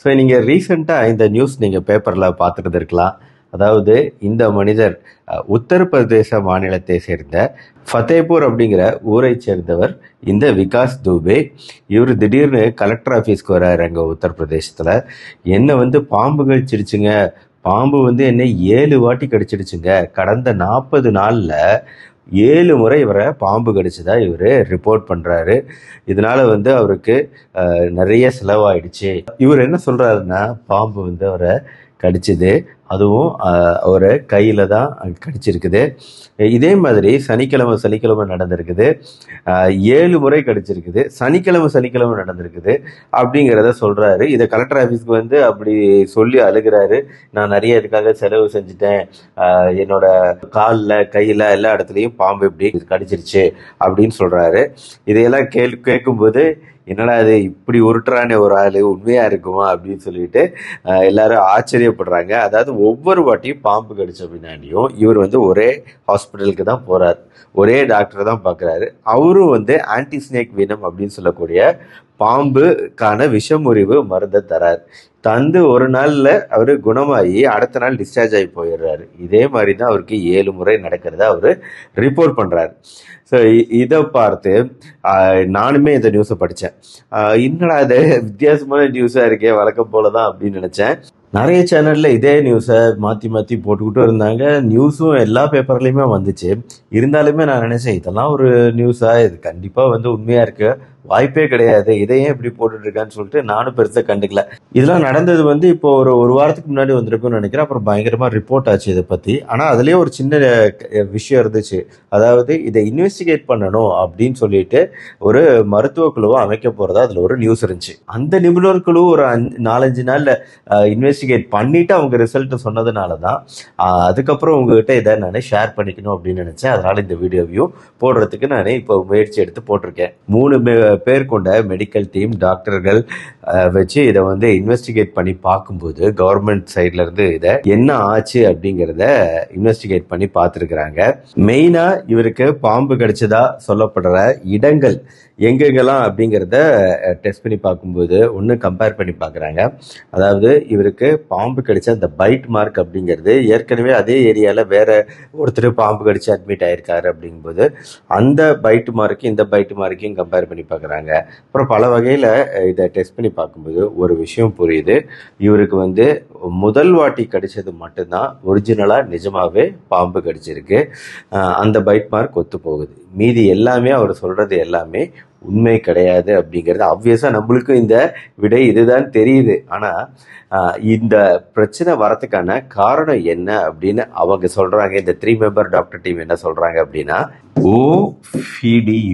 So நீங்கள் ரீசெண்டாக இந்த நியூஸ் நீங்கள் பேப்பரில் பார்த்துட்டு இருக்கலாம். அதாவது இந்த மனிதர் உத்தரப்பிரதேச மாநிலத்தை சேர்ந்த ஃபத்தேபூர் அப்படிங்கிற ஊரை சேர்ந்தவர் இந்த விகாஸ் துபே. இவர் திடீர்னு கலெக்டர் ஆஃபீஸ்க்கு வர்றாரு அங்கே உத்தரப்பிரதேசத்தில். என்னை பாம்பு கடிச்சிடுச்சுங்க, பாம்பு என்னை 7 வாட்டி கடிச்சிடுச்சுங்க, கடந்த 40 நாளில் 7 முறை இவரை பாம்பு கடிச்சதா இவர் ரிப்போர்ட் பண்ணுறாரு. இதனால அவருக்கு நிறைய செலவாயிடுச்சு. இவர் என்ன சொல்கிறாருன்னா, பாம்பு அவரை கடிச்சது, அதுவும் ஒரு கையில் தான் கடிச்சிருக்குது. இதே மாதிரி சனிக்கிழமை நடந்திருக்குது, 7 முறை கடிச்சிருக்குது, சனிக்கிழமை நடந்திருக்குது அப்படிங்கிறத சொல்கிறாரு. இதை கலெக்டர் ஆஃபீஸ்க்கு அப்படி சொல்லி அழுகிறாரு. நான் நிறைய இதுக்காக செலவு செஞ்சுட்டேன், என்னோட காலில் கையில் எல்லா இடத்துலையும் பாம்பு இப்படி கடிச்சிருச்சு அப்படின்னு சொல்கிறாரு. இதையெல்லாம் கேட்கும்போது என்னடா இது இப்படி உருட்டுறானே ஒரு ஆள், உண்மையாக இருக்குமா அப்படின்னு சொல்லிட்டு எல்லாரும் ஆச்சரியப்படுறாங்க. அதாவது ஒவ்வொரு வாட்டியும் பாம்பு கடிச்ச பின்னாடியும் இவர் ஒரே ஹாஸ்பிட்டலுக்கு தான் போகிறார், ஒரே டாக்டரை தான் பார்க்குறாரு. அவரும் ஆன்டி ஸ்னேக் வீனம் அப்படின்னு சொல்லக்கூடிய பாம்புக்கான விஷமுறிவு மருந்தை தரார். தந்து ஒரு நாளில் அவர் குணமாகி அடுத்த நாள் டிஸ்சார்ஜ் ஆகி போயிடுறாரு. இதே மாதிரி தான் அவருக்கு 7 முறை நடக்கிறத அவர் ரிப்போர்ட் பண்ணுறாரு. ஸோ இதை பார்த்து நானுமே இந்த நியூஸை படித்தேன். என்னடா இது வித்தியாசமான நியூஸாக இருக்கே, வழக்கம் போல தான் அப்படின்னு நினச்சேன். நிறைய சேனலில் இதே நியூஸை மாற்றி போட்டுக்கிட்டும் இருந்தாங்க. நியூஸும் எல்லா பேப்பர்லேயுமே வந்துச்சு. இருந்தாலுமே நான் நினச்சேன், இதெல்லாம் ஒரு நியூஸாக, இது கண்டிப்பாக உண்மையாக இருக்கு, வாய்ப்பே கிடையாது, இதையே இப்படி போட்டுட்ருக்கான்னு சொல்லிட்டு நானும் பெருசாக கண்டுக்கல. இதெல்லாம் நடந்தது இப்போ ஒரு வாரத்துக்கு முன்னாடி வந்திருக்குன்னு நினைக்கிறேன். அப்புறம் பயங்கரமாக ரிப்போர்ட் ஆச்சு இதை பற்றி. ஆனால் அதுலேயே ஒரு சின்ன விஷயம் இருந்துச்சு. அதாவது இதை இன்வெஸ்டிகேட் பண்ணணும் அப்படின்னு சொல்லிட்டு ஒரு மருத்துவ குழுவை அமைக்க போகிறதா அதில் ஒரு நியூஸ் இருந்துச்சு. அந்த நிபுணர் குழு ஒரு 4-5 நாளில் இன்வெஸ்டிகேட் பண்ணிவிட்டு அவங்க ரிசல்ட் சொன்னதுனால தான் அதுக்கப்புறம் உங்ககிட்ட இதை நான் ஷேர் பண்ணிக்கணும் அப்படின்னு நினச்சேன். அதனால் இந்த வீடியோவையும் போடுறதுக்கு நான் இப்போ முயற்சி எடுத்து போட்டிருக்கேன். 3 பேர் கொண்ட மெடிக்கல் டீம், டாக்டர்கள் வச்சு இதை இன்வெஸ்டிகேட் பண்ணி பார்க்கும்போது கவர்மெண்ட் சைட்ல இருந்து இதை என்ன ஆச்சு அப்படிங்கிறத இன்வெஸ்டிகேட் பண்ணி பார்த்துருக்குறாங்க. மெயினா இவருக்கு பாம்பு கடிச்சதா சொல்லப்படுற இடங்கள் எங்கெங்கெல்லாம் அப்படிங்கிறத டெஸ்ட் பண்ணி பார்க்கும்போது ஒன்று கம்பேர் பண்ணி பார்க்குறாங்க. அதாவது இவருக்கு பாம்பு கடிச்ச அந்த பைட் மார்க் அப்படிங்கிறது ஏற்கனவே அதே ஏரியாவில் வேற ஒருத்தர் பாம்பு கடிச்சு அட்மிட் ஆயிருக்காரு. அப்படிங்கும்போது அந்த பைட் மார்க்கு இந்த பைட் மார்க்கையும் கம்பேர் பண்ணி பார்க்குறாங்க. அப்புறம் பல வகையில் இதை டெஸ்ட் பண்ணி பார்க்கும்போது ஒரு விஷயம் புரியுது. இவருக்கு முதல் வாட்டி கடிச்சது மட்டும்தான் ஒரிஜினலாக நிஜமாகவே பாம்பு கடிச்சிருக்கு. அந்த பைட் மார்க் ஒத்து போகுது. மீதி எல்லாமே அவர் சொல்கிறது எல்லாமே உண்மை கிடையாது அப்படிங்கிறது ஆப்வியஸாக நம்மளுக்கும் இந்த விடை இதுதான் தெரியுது. ஆனால் இந்த பிரச்சனை வரத்துக்கான காரணம் என்ன அப்படின்னு அவங்க சொல்கிறாங்க. இந்த 3 மெம்பர் டாக்டர் டீம் என்ன சொல்கிறாங்க அப்படின்னா, ஓஃபிடியோஃபோபியா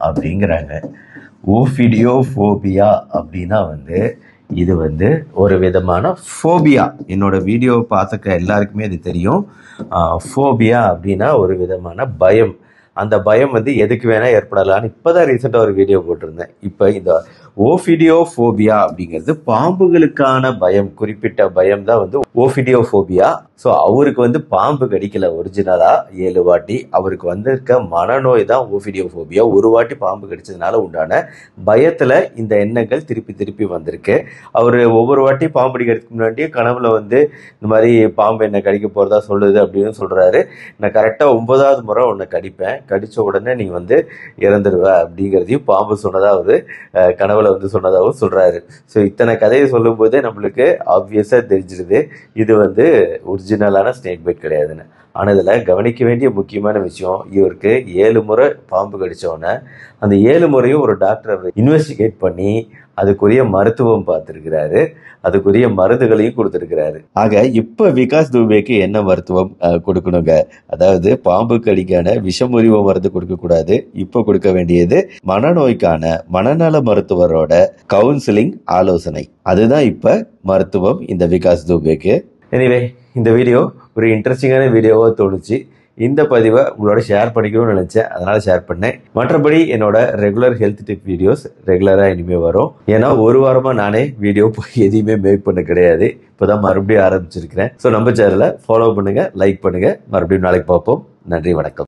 அப்படிங்கிறாங்க. ஓஃபிடியோஃபோபியா அப்படின்னா இது ஒரு விதமான ஃபோபியா. என்னோட வீடியோ பார்த்துக்க எல்லாருக்குமே இது தெரியும். ஃபோபியா அப்படின்னா ஒரு விதமான பயம். அந்த பயம் எதுக்கு வேணா ஏற்படலான்னு இப்போதான் ரீசெண்டாக ஒரு வீடியோ போட்டிருந்தேன். இப்போ இந்த ஓஃபிடியோஃபோபியா அப்படிங்கிறது பாம்புகளுக்கான பயம், குறிப்பிட்ட பயம் தான் ஓஃபிடியோஃபோபியா. ஸோ அவருக்கு பாம்பு கடிக்கல ஒரிஜினலா 7 வாட்டி. அவருக்கு இருக்க மனநோய் தான் ஓஃபிடியோஃபோபியா. ஒரு வாட்டி பாம்பு கடிச்சதுனால உண்டான பயத்துல இந்த எண்ணங்கள் திருப்பி வந்திருக்கு. அவர் ஒவ்வொரு வாட்டி பாம்பு கடிக்கிறதுக்கு முன்னாடி கனவுல இந்த மாதிரி பாம்பு என்ன கடிக்க போறதா சொல்லுது அப்படின்னு சொல்றாரு. நான் கரெக்டா 9வது முறை உன்னை கடிப்பேன், கடிச்ச உடனே நீ இறந்துடுவ அப்படிங்கிறதையும் பாம்பு சொன்னதா அவரு கனவுல சொன்னதாகவும் சொல்றாரு. ஸோ இத்தனை கதையை சொல்லும் போதே நம்மளுக்கு ஆப்வியஸா தெரிஞ்சிருது இது ஒரிஜினலான ஸ்னேக் பைட் கிடையாதுன்னு. ஆனால் இதில் கவனிக்க வேண்டிய முக்கியமான விஷயம், இவருக்கு 7 முறை பாம்பு கடிச்சோன்னே அந்த 7 முறையும் ஒரு டாக்டர் இன்வெஸ்டிகேட் பண்ணி அதுக்குரிய மருத்துவம் பார்த்துருக்கிறாரு, அதுக்குரிய மருந்துகளையும் கொடுத்துருக்கிறாரு. ஆக இப்போ விகாஸ் துபேக்கு என்ன மருத்துவம் கொடுக்கணுங்க? அதாவது பாம்பு கடிக்கான விஷமுறிவு மருந்து கொடுக்கக்கூடாது. இப்போ கொடுக்க வேண்டியது மனநோய்க்கான மனநல மருத்துவரோட கவுன்சிலிங் ஆலோசனை. அதுதான் இப்போ மருத்துவம் இந்த விகாஸ் துபேக்கு. எனிவே இந்த வீடியோ ஒரு இன்ட்ரெஸ்டிங்கான வீடியோவாக தோணுச்சு. இந்த பதிவை உங்களோட ஷேர் பண்ணிக்கணும்னு நினச்சேன், அதனால் ஷேர் பண்ணேன். மற்றபடி என்னோட ரெகுலர் ஹெல்த் டிப் வீடியோஸ் ரெகுலராக இனிமேல் வரும். ஏன்னா ஒரு வாரமாக நானே வீடியோ எதையுமே மேக் பண்ண கிடையாது, இப்போ தான் மறுபடியும் ஆரம்பிச்சிருக்கிறேன். ஸோ நம்ம சேனலை ஃபாலோ பண்ணுங்கள், லைக் பண்ணுங்கள். மறுபடியும் நாளைக்கு பார்ப்போம். நன்றி, வணக்கம்.